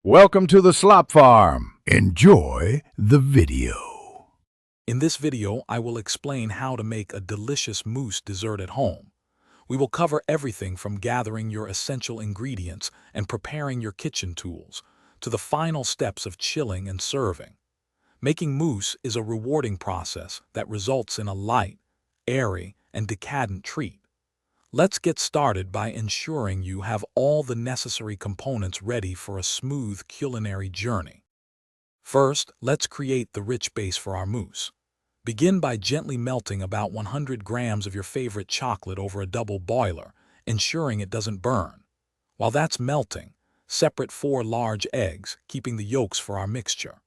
Welcome to the Slop Farm. Enjoy the video. In this video, I will explain how to make a delicious mousse dessert at home. We will cover everything from gathering your essential ingredients and preparing your kitchen tools, to the final steps of chilling and serving. Making mousse is a rewarding process that results in a light, airy, and decadent treat. Let's get started by ensuring you have all the necessary components ready for a smooth culinary journey. First, let's create the rich base for our mousse. Begin by gently melting about 100 grams of your favorite chocolate over a double boiler, ensuring it doesn't burn. While that's melting, separate 4 large eggs, keeping the yolks for our mixture.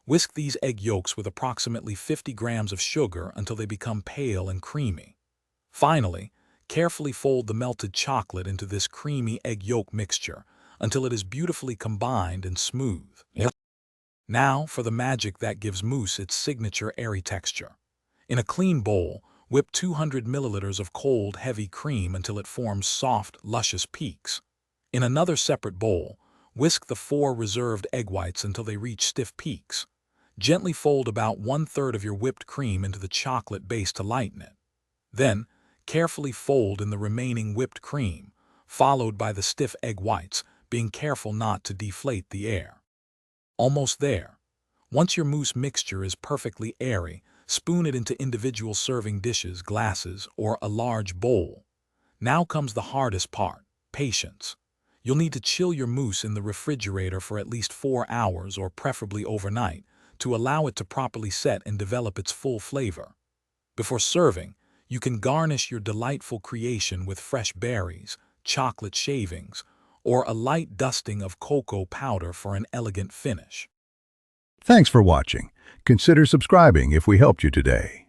Whisk these egg yolks with approximately 50 grams of sugar until they become pale and creamy. Finally, carefully fold the melted chocolate into this creamy egg yolk mixture until it is beautifully combined and smooth. Now for the magic that gives mousse its signature airy texture. In a clean bowl, whip 200 milliliters of cold, heavy cream until it forms soft, luscious peaks. In another separate bowl, whisk the 4 reserved egg whites until they reach stiff peaks. Gently fold about 1/3 of your whipped cream into the chocolate base to lighten it. Then, carefully fold in the remaining whipped cream, followed by the stiff egg whites, being careful not to deflate the air. Almost there. Once your mousse mixture is perfectly airy, spoon it into individual serving dishes, glasses, or a large bowl. Now comes the hardest part, patience. You'll need to chill your mousse in the refrigerator for at least 4 hours or preferably overnight to allow it to properly set and develop its full flavor. Before serving, you can garnish your delightful creation with fresh berries, chocolate shavings, or a light dusting of cocoa powder for an elegant finish. Thanks for watching. Consider subscribing if we helped you today.